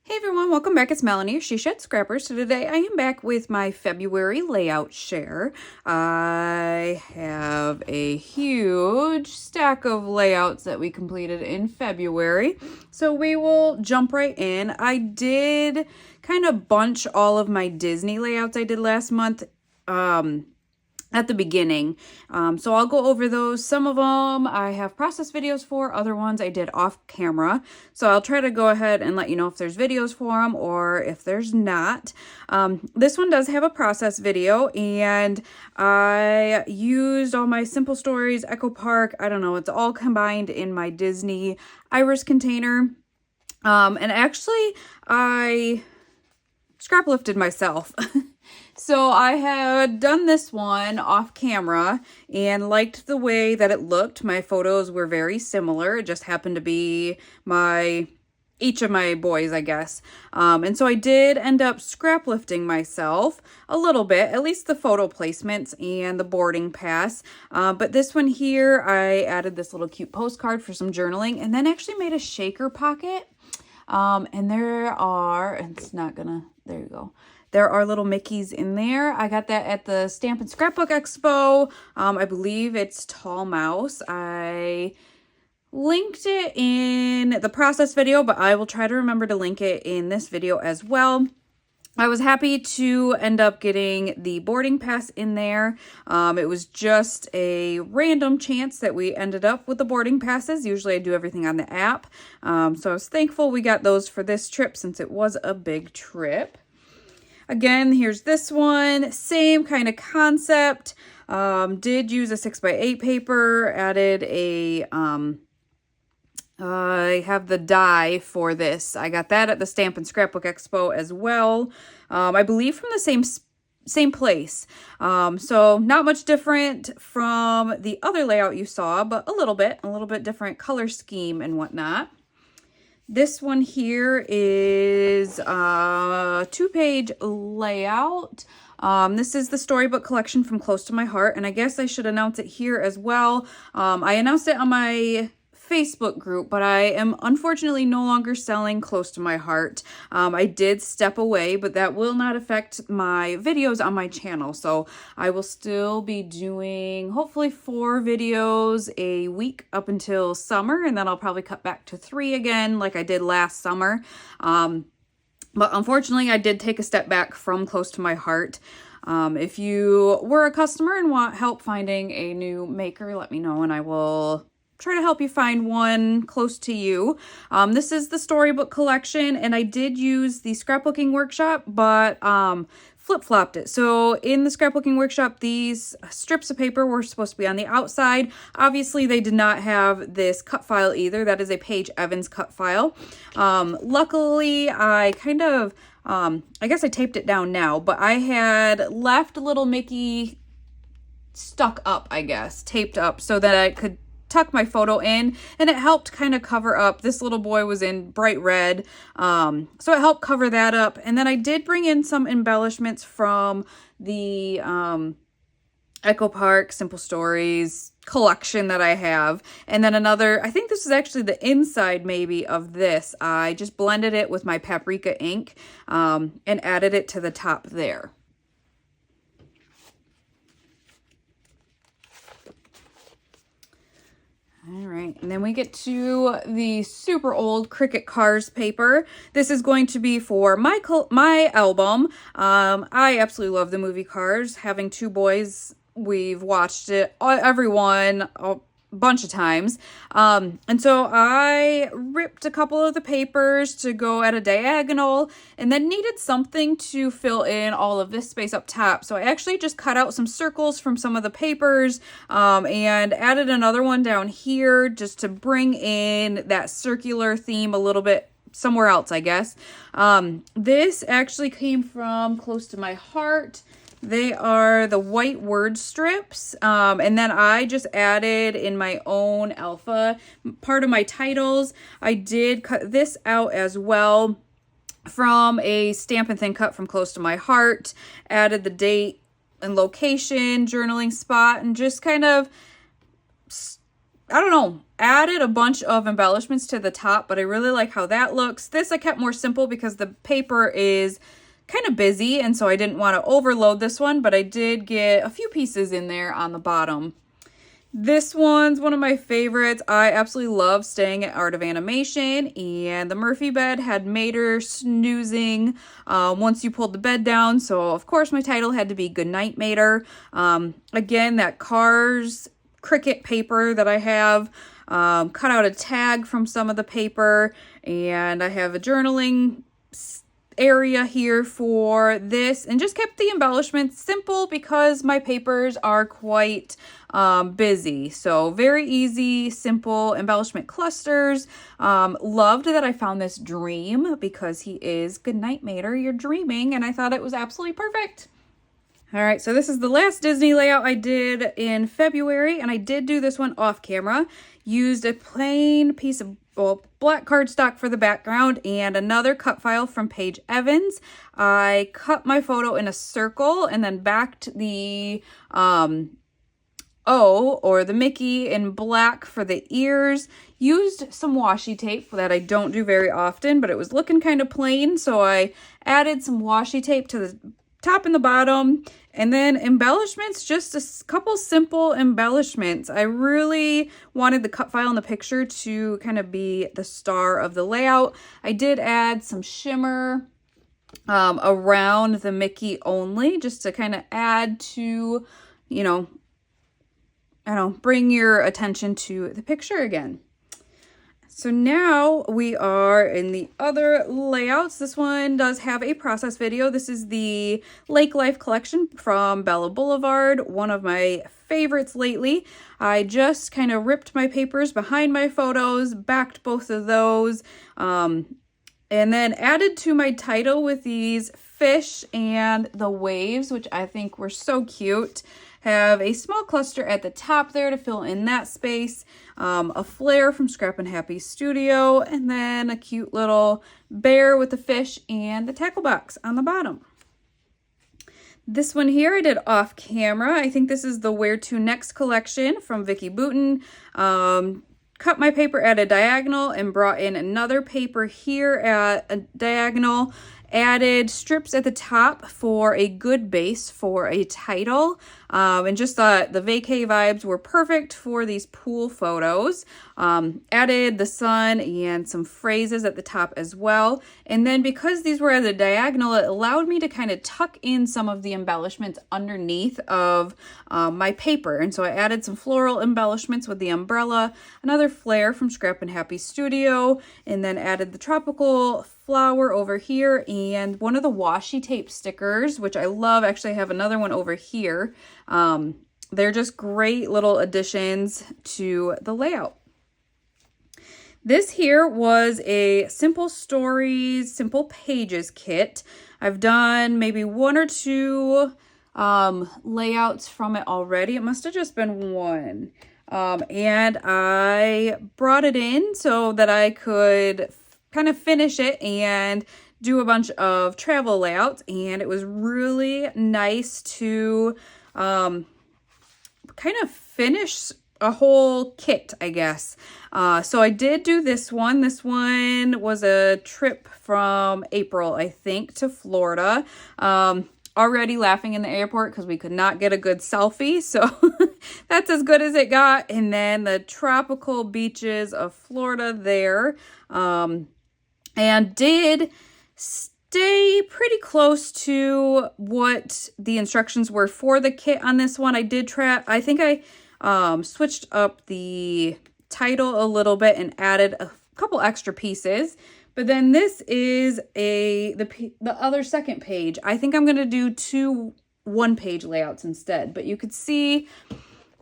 Hey everyone, welcome back. It's Melanie, your She Shed Scrapper. So today I am back with my February layout share. I have a huge stack of layouts that we completed in February. So we will jump right in. I did kind of bunch all of my Disney layouts I did last month at the beginning. So I'll go over those. Some of them I have process videos for, other ones I did off camera. So I'll try to go ahead and let you know if there's videos for them or if there's not. This one does have a process video, and I used all my Simple Stories, Echo Park, I don't know, it's all combined in my Disney Iris container. And actually I scrap lifted myself. So I had done this one off camera and liked the way that it looked. My photos were very similar. It just happened to be each of my boys, I guess. And so I did end up scrap lifting myself a little bit, at least the photo placements and the boarding pass. But this one here, I added this little cute postcard for some journaling and then actually made a shaker pocket. And there you go. There are little Mickeys in there. I got that at the Stamp and Scrapbook Expo. I believe it's Tall Mouse. I linked it in the process video, but I will try to remember to link it in this video as well. I was happy to end up getting the boarding pass in there. It was just a random chance that we ended up with the boarding passes. Usually I do everything on the app. So I was thankful we got those for this trip since it was a big trip. Again, here's this one, same kind of concept. Did use a 6x8 paper, added a, I have the die for this. I got that at the Stamp and Scrapbook Expo as well. I believe from the same place. So not much different from the other layout you saw, but a little bit different color scheme and whatnot. This one here is a 2-page layout. This is the storybook collection from Close to My Heart, and I guess I should announce it here as well. I announced it on my Facebook group, but I am unfortunately no longer selling Close to My Heart. I did step away, but that will not affect my videos on my channel. So I will still be doing hopefully 4 videos a week up until summer, and then I'll probably cut back to 3 again like I did last summer. But unfortunately, I did take a step back from Close to My Heart. If you were a customer and want help finding a new maker, let me know and I will try to help you find one close to you. This is the storybook collection, and I did use the scrapbooking workshop, but flip-flopped it. So in the scrapbooking workshop, these strips of paper were supposed to be on the outside. Obviously, they did not have this cut file either. That is a Paige Evans cut file. Luckily, I kind of, I guess I taped it down now, but I had left a little Mickey stuck up, I guess, taped up so that I could tuck my photo in, and it helped kind of cover up. This little boy was in bright red, so it helped cover that up. And then I did bring in some embellishments from the Echo Park Simple Stories collection that I have. And then another, I think this is actually the inside maybe of this. I just blended it with my paprika ink and added it to the top there. All right, and then we get to the super old Cricut Cars paper. This is going to be for my album. I absolutely love the movie Cars. Having 2 boys, we've watched it, everyone, a bunch of times. And so I ripped a couple of the papers to go at a diagonal and then needed something to fill in all of this space up top. So I actually just cut out some circles from some of the papers and added another one down here just to bring in that circular theme a little bit somewhere else, I guess. This actually came from Close to My Heart. They are the white word strips, and then I just added in my own alpha part of my titles. I did cut this out as well from a Stamp and Thin cut from Close to My Heart, added the date and location, journaling spot, and just kind of I don't know, added a bunch of embellishments to the top, but I really like how that looks. This I kept more simple because the paper is kind of busy, and so I didn't want to overload this one, but I did get a few pieces in there on the bottom. This one's one of my favorites. I absolutely love staying at Art of Animation, and the Murphy bed had Mater snoozing once you pulled the bed down, so of course my title had to be Goodnight Mater. Again, that Cars Cricut paper that I have, cut out a tag from some of the paper, and I have a journaling area here for this, and just kept the embellishments simple because my papers are quite busy. So very easy, simple embellishment clusters. Loved that I found this dream because he is Goodnight Mater, you're dreaming, and I thought it was absolutely perfect. All right, so this is the last Disney layout I did in February, and I did do this one off camera. Used a plain piece of black cardstock for the background and another cut file from Paige Evans. I cut my photo in a circle and then backed the O, or the Mickey, in black for the ears. Used some washi tape that I don't do very often, but it was looking kind of plain, so I added some washi tape to the top and the bottom, and then embellishments, just a couple simple embellishments. I really wanted the cut file in the picture to kind of be the star of the layout. I did add some shimmer around the Mickey only, just to kind of add to, you know, I don't know, bring your attention to the picture again. So now we are in the other layouts. This one does have a process video. This is the Lake Life collection from Bella Boulevard, one of my favorites lately. I just kind of ripped my papers behind my photos, backed both of those, and then added to my title with these fish and the waves, which I think were so cute. Have a small cluster at the top there to fill in that space, a flare from Scrap and Happy Studio, and then a cute little bear with the fish and the tackle box on the bottom. This one here I did off camera. I think this is the Where To Next collection from Vicki Boutin. Cut my paper at a diagonal and brought in another paper here at a diagonal. Added strips at the top for a good base for a title, and just thought the vacay vibes were perfect for these pool photos. Added the sun and some phrases at the top as well, and then because these were at a diagonal, it allowed me to kind of tuck in some of the embellishments underneath of my paper, and so I added some floral embellishments with the umbrella, another flare from Scrap and Happy Studio, and then added the tropical flower over here and one of the washi tape stickers, which I love. Actually, I have another one over here. They're just great little additions to the layout. This here was a Simple Stories, Simple Pages kit. I've done maybe one or two layouts from it already. It must have just been one. And I brought it in so that I could kind of finish it and do a bunch of travel layouts, and it was really nice to kind of finish a whole kit, I guess. So I did do this one. This one was a trip from April, I think, to Florida. Already laughing in the airport because we could not get a good selfie, so that's as good as it got. And then the tropical beaches of Florida there. And did stay pretty close to what the instructions were for the kit on this one. I did I think I switched up the title a little bit and added a couple extra pieces. But then this is the other second page. I think I'm going to do two one-page layouts instead. But you could see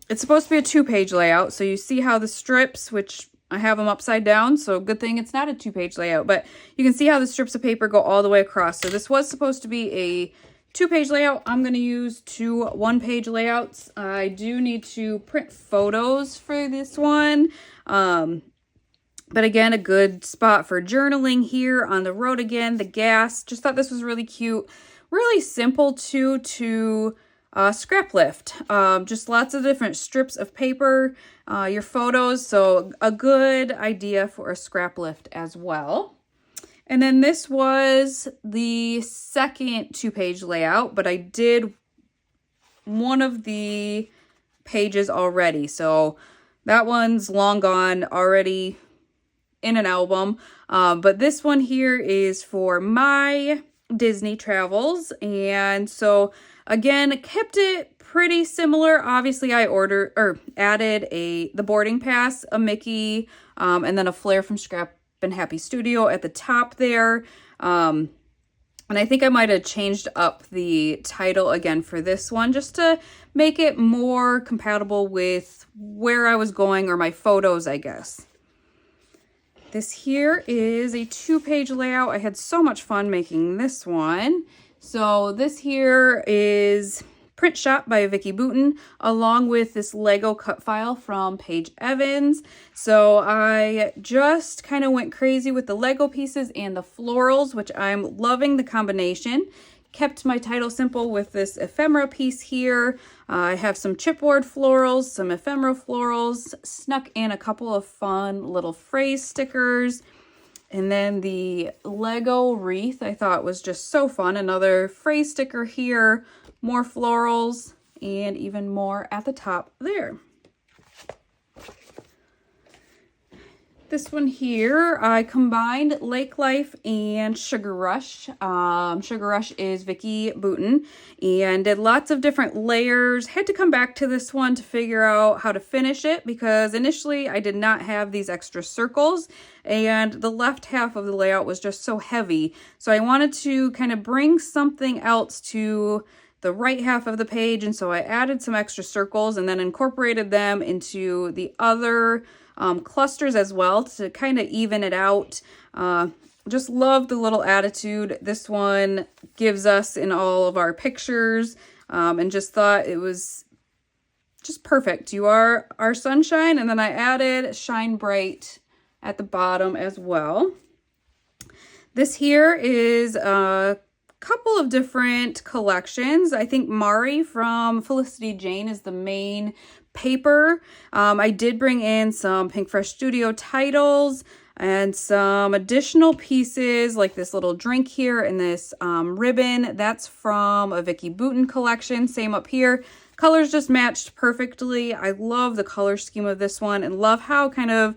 it's supposed to be a two-page layout. So you see how the strips, which I have them upside down, so good thing it's not a two-page layout, but you can see how the strips of paper go all the way across. So this was supposed to be a two-page layout. I'm going to use two one-page layouts. I do need to print photos for this one, but again, a good spot for journaling here on the road again. The gas, just thought this was really cute. Really simple too, to scrap lift. Just lots of different strips of paper, your photos, so a good idea for a scrap lift as well. And then this was the second 2-page layout, but I did one of the pages already, so that one's long gone, already in an album. But this one here is for my Disney travels, and so again, kept it pretty similar. Obviously, I added the boarding pass, a Mickey, and then a flare from Scrap and Happy Studio at the top there. And I think I might have changed up the title again for this one just to make it more compatible with where I was going, or my photos, I guess. This here is a 2-page layout. I had so much fun making this one. So this here is Print Shop by Vicki Boutin, along with this Lego cut file from Paige Evans. So I just kind of went crazy with the Lego pieces and the florals, which I'm loving the combination. Kept my title simple with this ephemera piece here. I have some chipboard florals, some ephemera florals, snuck in a couple of fun little phrase stickers. And then the Lego wreath I thought was just so fun. Another phrase sticker here, more florals, and even more at the top there. This one here, I combined Lake Life and Sugar Rush. Sugar Rush is Vicki Boutin, and did lots of different layers. Had to come back to this one to figure out how to finish it, because initially I did not have these extra circles, and the left half of the layout was just so heavy. So I wanted to kind of bring something else to the right half of the page, and so I added some extra circles and then incorporated them into the other clusters as well to kind of even it out. Just love the little attitude this one gives us in all of our pictures, and just thought it was just perfect. You are our sunshine, and then I added Shine Bright at the bottom as well. This here is a couple of different collections. I think Mari from Felicity Jane is the main paper. I did bring in some Pink Fresh Studio titles and some additional pieces like this little drink here and this ribbon. That's from a Vicki Boutin collection. Same up here. Colors just matched perfectly. I love the color scheme of this one and love how kind of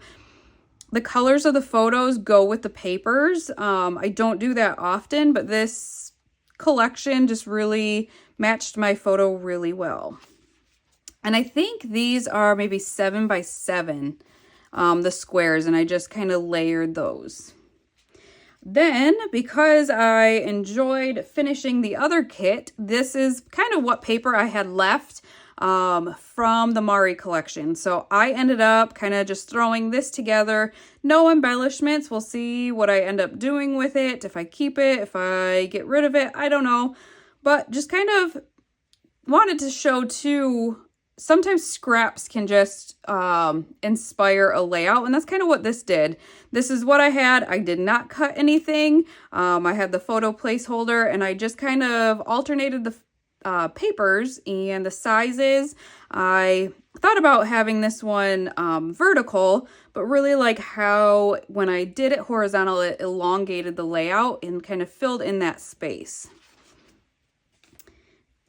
the colors of the photos go with the papers. I don't do that often, but this collection just really matched my photo really well. And I think these are maybe 7 by 7, the squares, and I just kind of layered those. Then, because I enjoyed finishing the other kit, this is kind of what paper I had left from the Mari collection. So I ended up kind of just throwing this together. No embellishments. We'll see what I end up doing with it. If I keep it, if I get rid of it, I don't know. But just kind of wanted to show too, sometimes scraps can just inspire a layout, and that's kind of what this did. This is what I had. I did not cut anything. I had the photo placeholder, and I just kind of alternated the papers and the sizes. I thought about having this one vertical, but really like how when I did it horizontal, it elongated the layout and kind of filled in that space.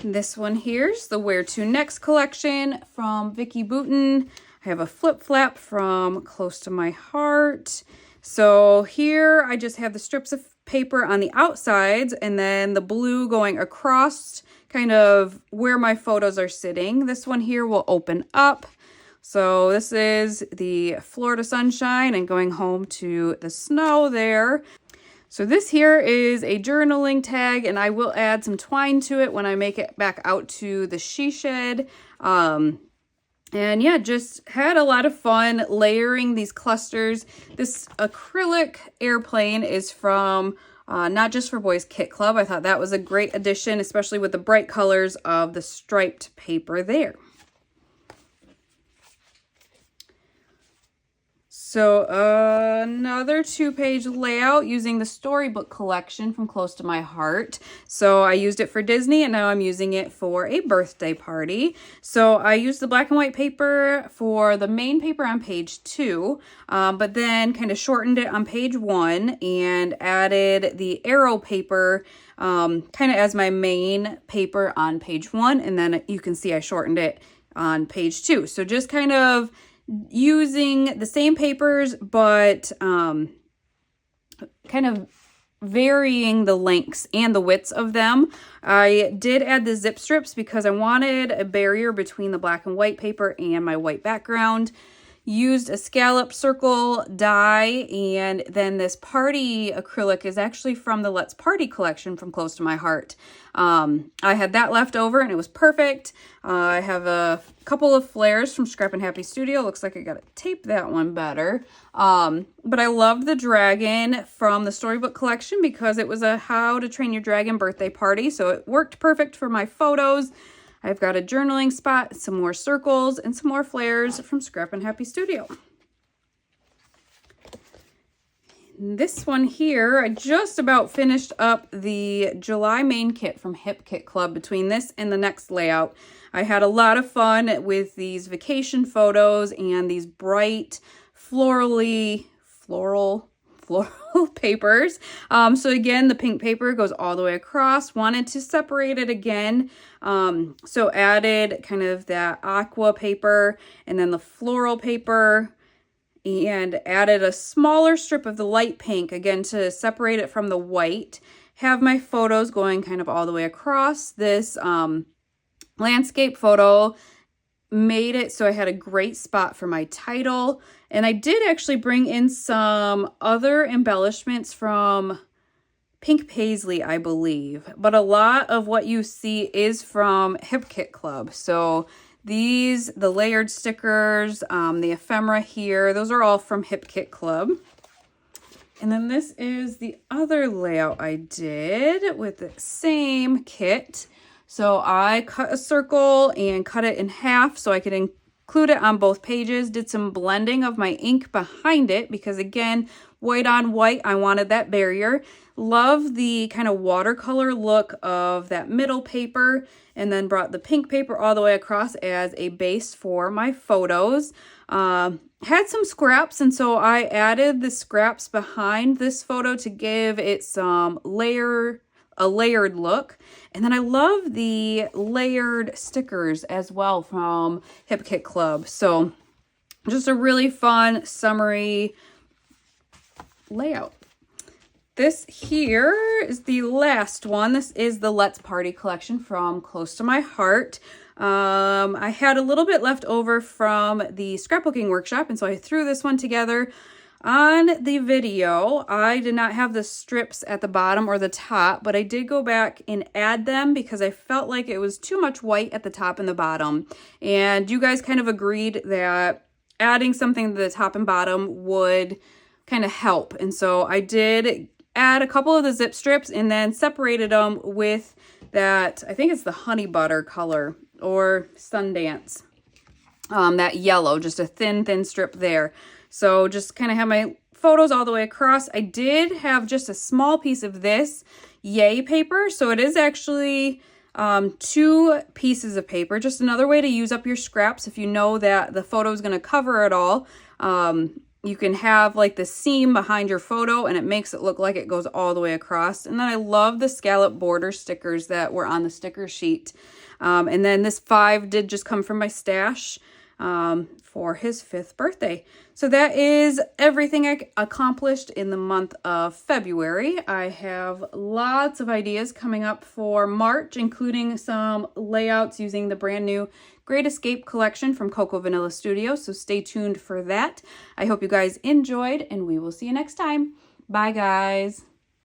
This one here's the Where To Next collection from Vicki Boutin. I have a flip flap from Close to My Heart. So here I just have the strips of paper on the outsides and then the blue going across kind of where my photos are sitting. This one here will open up. So this is the Florida sunshine and going home to the snow there. So this here is a journaling tag, and I will add some twine to it when I make it back out to the she shed. And yeah, just had a lot of fun layering these clusters. This acrylic airplane is from Not Just for Boys Kit Club. I thought that was a great addition, especially with the bright colors of the striped paper there. So another 2-page layout using the storybook collection from Close to My Heart. So I used it for Disney and now I'm using it for a birthday party. So I used the black and white paper for the main paper on page 2, but then kind of shortened it on page 1 and added the arrow paper kind of as my main paper on page 1. And then you can see I shortened it on page 2. So just kind of using the same papers, but kind of varying the lengths and the widths of them. I did add the zip strips because I wanted a barrier between the black and white paper and my white background. Used a scallop circle die, and then this party acrylic is actually from the Let's Party collection from Close to My Heart. I had that left over and it was perfect. I have a couple of flares from Scrap and Happy Studio. Looks like I gotta tape that one better. But I loved the dragon from the storybook collection because it was a How to Train Your Dragon birthday party, so it worked perfect for my photos. I've got a journaling spot, some more circles, and some more flares from Scrap and Happy Studio. This one here, I just about finished up the July main kit from Hip Kit Club between this and the next layout. I had a lot of fun with these vacation photos and these bright floral papers. So again, the pink paper goes all the way across. Wanted to separate it again. So added kind of that aqua paper and then the floral paper, and added a smaller strip of the light pink again to separate it from the white. Have my photos going kind of all the way across. This landscape photo made it so I had a great spot for my title. And I did actually bring in some other embellishments from Pink Paisley, I believe. But a lot of what you see is from Hip Kit Club. So these, the layered stickers, the ephemera here, those are all from Hip Kit Club. And then this is the other layout I did with the same kit. So I cut a circle and cut it in half so I could include it on both pages. Did some blending of my ink behind it because, again, white on white, I wanted that barrier. Love the kind of watercolor look of that middle paper, and then brought the pink paper all the way across as a base for my photos. Had some scraps, and so I added the scraps behind this photo to give it some a layered look. And then I love the layered stickers as well from Hip Kit Club. So just a really fun summery layout. This here is the last one. This is the Let's Party collection from Close to My Heart. I had a little bit left over from the scrapbooking workshop, and so I threw this one together. On the video, I did not have the strips at the bottom or the top, but I did go back and add them because I felt like it was too much white at the top and the bottom. And you guys kind of agreed that adding something to the top and bottom would kind of help. And so I did add a couple of the zip strips and then separated them with that, I think it's the honey butter color or Sundance, that yellow, just a thin strip there. So just kind of have my photos all the way across. I did have just a small piece of this yay paper. So it is actually 2 pieces of paper. Just another way to use up your scraps if you know that the photo is going to cover it all. You can have like the seam behind your photo and it makes it look like it goes all the way across. And then I love the scallop border stickers that were on the sticker sheet. And then this 5 did just come from my stash for his 5th birthday. So that is everything I accomplished in the month of February. I have lots of ideas coming up for March, including some layouts using the brand new Great Escape collection from Cocoa Vanilla Studio. So stay tuned for that. I hope you guys enjoyed, and we will see you next time. Bye, guys.